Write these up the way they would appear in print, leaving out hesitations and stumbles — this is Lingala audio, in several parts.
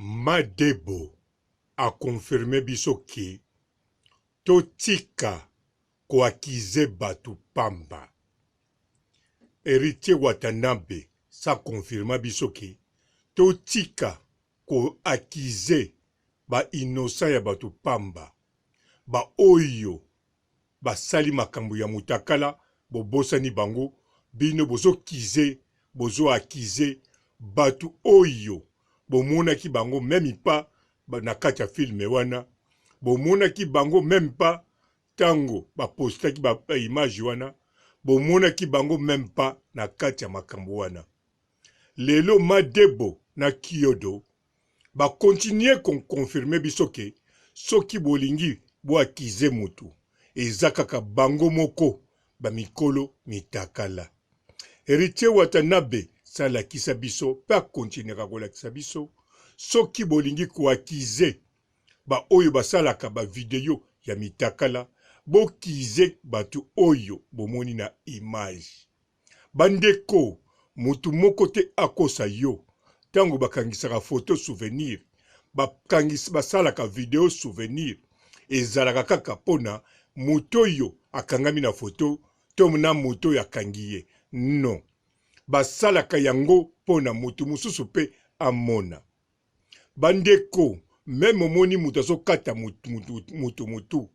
Madebo a confirmé biso ke totika koakize batu pamba. Héritier Watanabe sa confirma biso ke totika koakize ba innocent ya batu pamba. Ba oyo basali makambo ya mutakala bobosani bango bino bozo kize bozo akize batu oyo bomonaki bango meme pa na kati ya filme wana bomonaki bango meme pa tango bapostaki ba image wana bomonaki bango meme pa na kati ya makambo wana. Lelo Madebo na Kyodo ba continuer kon confirmer biso ke soki bolingi bo akize mutu eza kaka bango moko ba mikolo mitakala. Héritier Watanabe salakisa biso pa continuera kolakisa biso soki bolingi koakize ba oyo basalaka ba video ya mitakala bokize batu oyo bomoni na image. Bandeko mutu moko te akosa yo tango bakangisaka photo souvenir basalaka video souvenir ezalaka kaka pona mutu oyo akangami na photo to na mutu oyo akangi ye. Non, basalaka yango pona mutu mususu pe amona. Bandeko même omoni mutu azokata mutu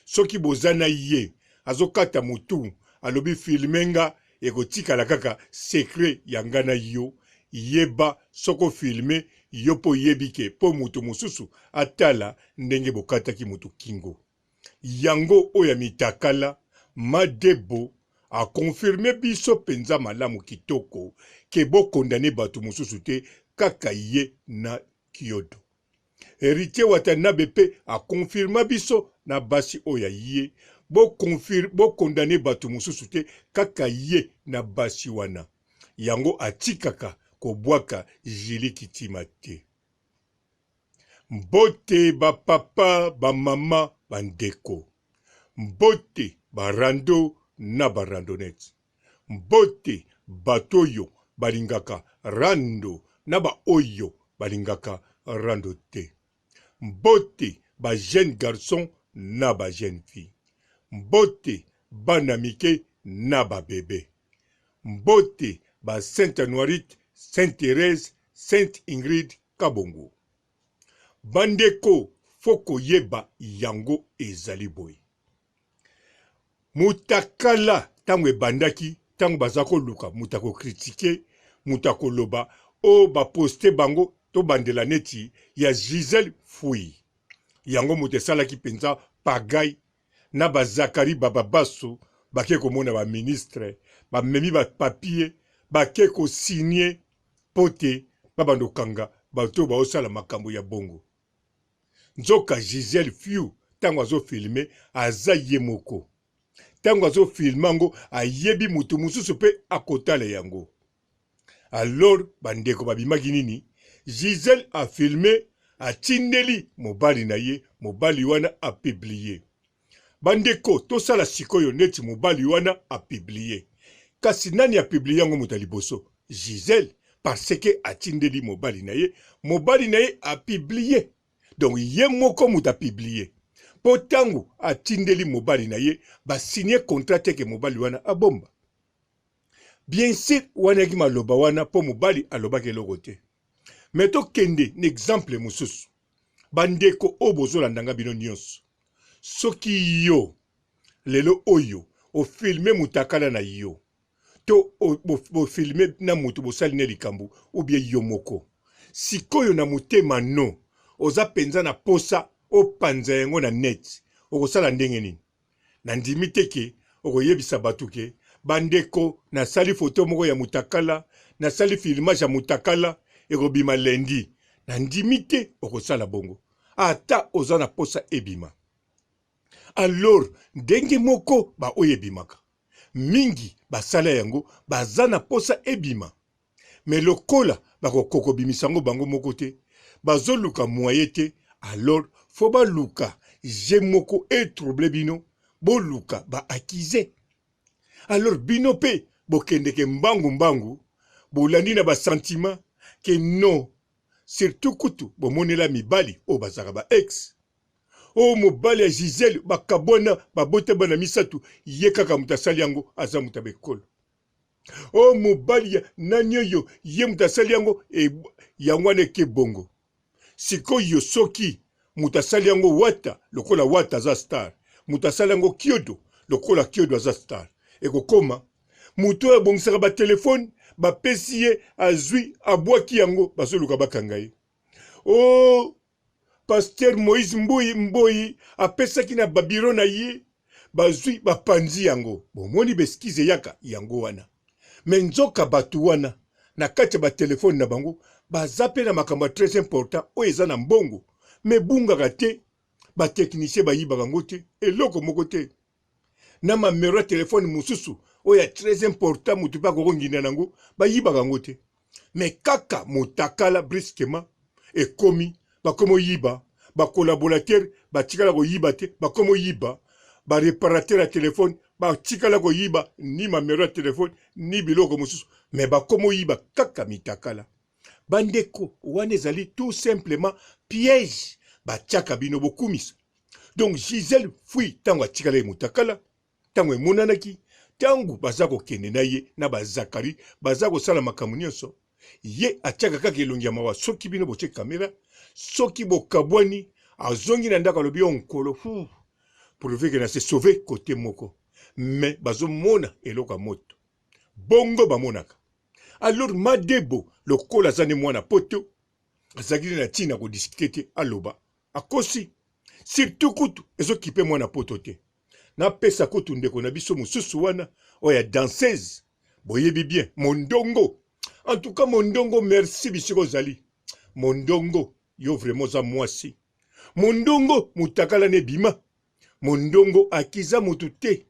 soki bozana ye azokata mutu alobi filmenga ekotikala kaka secret yanga na yo yeba soko filme yo po yebike po mutu mususu atala ndenge bokataki mutu kingo. Yango oya mitakala Madebo a confirmé biso penza malamu kitoko ke bo condamné batu mususu te kaka ye na Kyodo. Héritier Watanabe pe a confirmé biso na basi oya ye bo condamné batu mususu te kaka ye na basi wana. Yango atikaka kobwaka jili kitima te. Mbote ba papa ba mama bandeko. Mbote barando na barandonete. Mbote batoyo balingaka rando na ba oyo balingaka rando te. Mbote ba jeune garçon na ba jeune fille. Mbote bana mike na ba bébé. Mbote ba Sainte Anuarite, Sainte Thérèse, Sainte Ingrid Kabongo. Bandeko foko yeba yango ezali boy. Mutakala tango ebandaki tango bazako luka mutako critiquer mutako loba o ba poster bango to bandela neti ya Gisèle Fouy. Yango mutesalaki penza pagay na ba Zakari Bababaso bake komona ba ministre ba memi ba papier bake ko signer pote babando kanga bato ba osala makambo ya bongo. Nzoka Gisèle Fouy tango azo filmer aza ye moko. Tango azo filmango ayebi mutu mususu pe akotala yango. Alors bandeko babimaki nini? Gisèle a filmé a tindeli mobali na ye, mobali wana a publié. Bandeko tosala sikoyo neti mobali wana a publié. Kasi nani a publié yango muta liboso? Gisèle, parce que a tindeli mobali na ye a publié. Donc ye moko muta publié. Potango a tindeli mobali na ye ba signer contrat ke mobali wana abomba. Bien sûr wana ki maloba wana po mobali aloba ke logote. Meto kende n'exemple mususu. Bandeko obozo landanga bino nyonso. Soki yo lelo oyo o filme mutakala na yo. To o filme na mutu bosali ne likambo ou bien yo moko. Sikoyo na mutema no oza penza na posa o panza yango na net okosala ndenge nini na ndimi teke okoyebisa batu ke bandeko na sali photo moko ya mutakala na sali filmage ya mutakala ekobima lendi na ndimi te okosala bongo ata oza na posa ebima. Alors ndenge moko ba oyebimaka mingi basala yango baza na posa ebima me lokola bakokoko bimisango bango moko te bazoluka moye te. Alors faut ba luka je moko et trouble bino bo luka ba akize. Alors bino pe bo kendeke mbangu bolandi na ba sentiment que non surtout kutu bomonela mibali o bazaka ba ex o mobali ya Gisèle bakabwana babote bana misatu ye kaka mutasali yango aza mutabe ekolo o mobali ya nani oyo ye mutasali yango yango wana eke bongo sikoyo soki mutasali yango wata lokola wata aza star mutasali yango kiodo lokola kiodo aza star ekokoma mutu oyo abongisaka batelefone bapesi ye azwi abwaki yango bazoluka bakanga ye o Pasteur Moïse Mboyi apesaki na babiro na ye bazwi bapanzi yango bomoni beskize yaka yango wana me nzoka batu wana na kati ya batelefone na bango baza pe na makambo très important oyo eza na mbongo me bungaka te bateknicien bayibaka yango te eloko moko te na mamero ya telefone mosusu oyo ya très important mutu mpe akokongina nango bayibaka yango te me kaka motakala briskement ekomi bakomo yiba bakolaborateur batikala koyiba te bakomo yiba bareparateur ya telefone batikala koyiba ni mamero ya telefone ni biloko mosusu me bakomo yiba kaka mitakala bandeko wana ezali tout simplement piège batiaka bino bokumisa donc Gisèle fui ntango atikala ye motakala ntango emonanaki ntango baza kokende na ye na bazakari baza kosala makambo nyonso ye atiaka kaka elongi ya mawa soki bino botie kamera soki bokabwani azongi na ndako alobi yo nkolo prouve ke na se sauve kote moko me bazomona eloko ya moto bongo bamonaka alors Madebo lokola aza ne mwana poto azalaki na ntina kodiskute te aloba akosi surtout kutu ezokipe mwana poto te napesa kutu ndeko na biso mosusu wana oyo ya danseuse boyebi bien mondongo en tout cas mondongo merci bisiko ozali mondongo yo vraiment oza mwasi mondongo mutakala ne bima mondongo akiza mutu te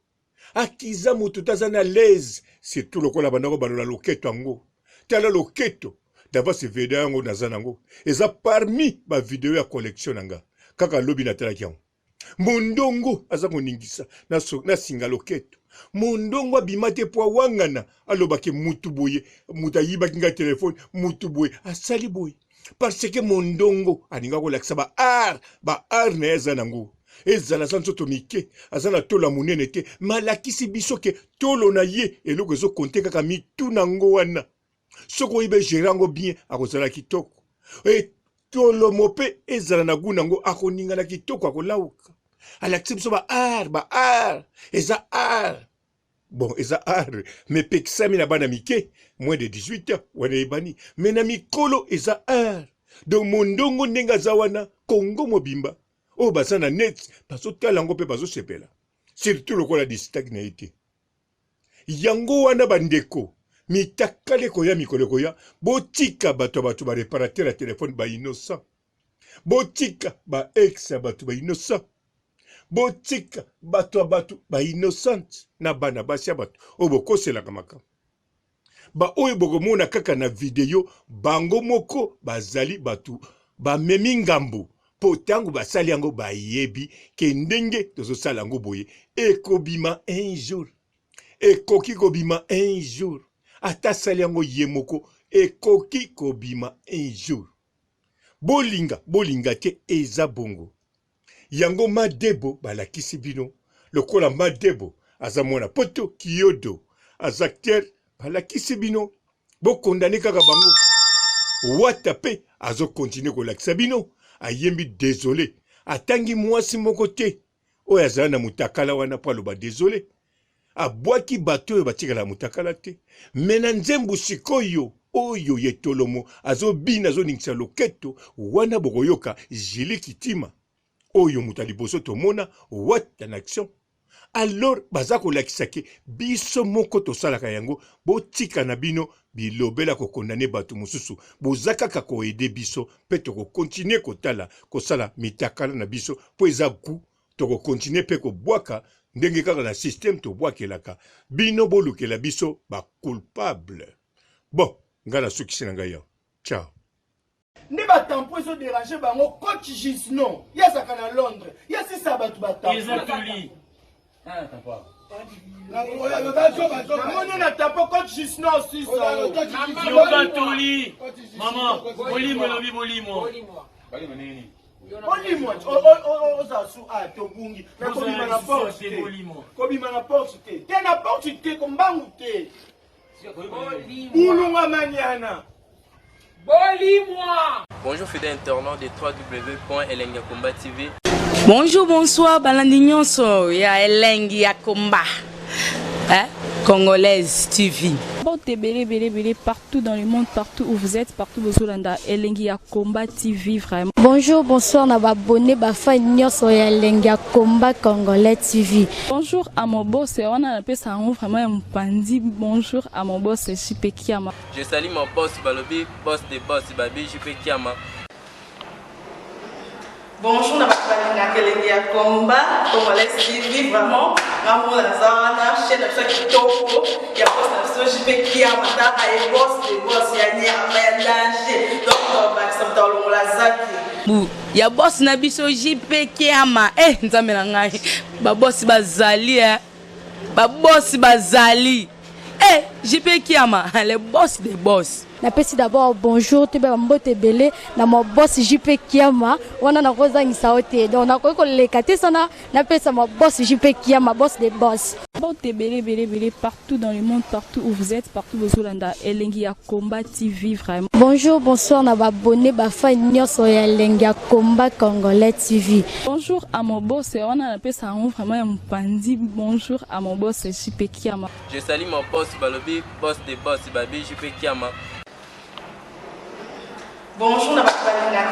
akiza mutu te aza na lese surtout lokola bandako balola loketo yango tala loketo dava se video yango naza nango eza parmi bavideo ya collection nanga kaka lobi natalaki yango mondongo aza koningisa na singa loketo mondongo abima te po awangana alobaki mutu boye mutu ayibaki nga telefone mutu boye asali boye parce que mondongo aninga kolakisa baart na ye eza nango ezala aza nzoto mike aza na tolo ya monene te malakisi biso ke tolo na ye eloko ezokonte kaka mitu nango wana soki oyiba egere yango bien akozala kitoko tolo mo mpe ezala na gu nango akoningana kitoko akolauka alakisi biso baart eza art bon eza art me pekisami na bana mike moins de 18 ans wana eyebani me na mikolo eza art donc mondongo ndenge aza wana kongo mobimba oyo baza na net bazotala yango mpe bazosepela surtout lokola distak na ye te yango wana bandeko mitakala ekoya mikolo ekoya botika bato ya bato bareparateur ya telefone bainocent botika baex ya bato bainocent botika bato ya bato bainnocente na bana basi ya bato oyo bokoselaka makambo baoyo bokomona kaka na video bango moko bazali bato bamemi ngambo po ntango basali yango bayebi ke ndenge tozosala yango boye ekobima un jour ekoki kobima un jour ata sali yango ye moko ekoki kobima un jour bolinga te eza bongo yango Madebo balakisi bino lokola Madebo aza mwana poto kiodo aza acteur balakisi bino bokondane kaka bango wata pe azokontinue kolakisa bino ayembi désolé atangi mwasi moko te oyo azala na mutakala wana po aloba désolé abwaki bato oyo batikala mutakala te me na nzembo sikoyo oyo ye tolomo azobina azoningisa loketo wana bokoyoka Jili Kitima oyo mutu liboso tomona wata na action alors baza kolakisa ke biso moko tosalaka yango botika na bino bilobela kokondane bato mosusu boza kaka koede biso mpe tokokontinue kotala kosala mitakala na biso mpo eza gu tokokontinue mpe kobwaka ndenge kaka na systeme tobwakelaka bino bolukela biso baculpable bon nga nasukisi na ngai yaw ciao nde batampo ezoderange bango coach Gisnon yazaka na Londres yasisa bato batampo On a tapé coach Gisno aussi. Maman, bolimo lobi bolimo. Bolimo, ozasu a tobungi. Na kobima na porte. Kobima na porte. Te na porte te kombangu te. Bulunga maniana. Bolimo. Bonjour fidèles internautes de www.elengiakomba TV. Bonjour, bonsoir, balandi nyonso ya Elengi ya Komba. Congolaise TV. Belé partout dans le monde, partout où vous êtes, partout où vous êtes, Elengi ya Komba TV vraiment. Bonjour, bonsoir, na abonné bafa nyonso ya Elengi ya Komba Congolais TV. Bonjour à mon boss, on a appelé ça vraiment un pandi. Bonjour à mon boss, JP Kiama. Je salue mon boss Balobi, boss des boss Babi, JP Kiama. Bonjour, na Elengi ya Komba Congolais TV vraiment. Ngamo na zana chaîne ça qui toko ya boss na JP Kiama ta ay boss des boss ya ni ya danger. Donc ba ça tolo la zaki. Ya boss na biso JP Kiama nzambe na ngai ba boss bazali ba boss bazali JP Kiama le boss des boss. Napesi d'abord bonjour te ba mbote belé na mo boss JP Kiama wana na kozangisa ote donc na ko lekate sana napesa mo boss JP Kiama boss des boss. Belé partout dans le monde, partout où vous êtes, partout où vous êtes, Elengi ya Komba TV vraiment. Bonjour, bonsoir, na abonné bafa nyonso ya Elengi ya Komba Congolais TV. Bonjour à mon boss, on a appelé ça vraiment un pandi. Bonjour à mon boss JP Kiama. Je salue mon boss Balobi, boss des boss Babi, JP Kiama. Bonjour, na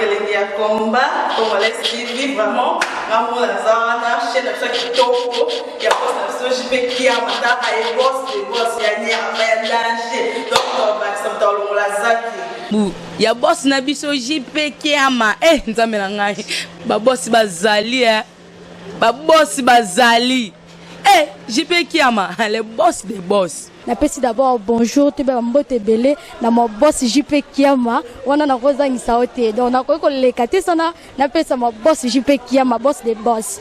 Elengi ya Komba Congolais TV vraiment. Ngamo na zana chaîne ça qui toko ya boss na JP Kiama ta ay boss des boss ya ni ya danger. Donc ba ça tolo la zaki. Ya boss na biso JP Kiama nzambe na ngai ba boss bazali ba boss bazali JP Kiama le boss des boss. Napesi d'abord bonjour te ba mbote belé na mo boss JP Kiama wana na kozangisa ote donc na ko lekate sana napesa mo boss JP Kiama boss des boss.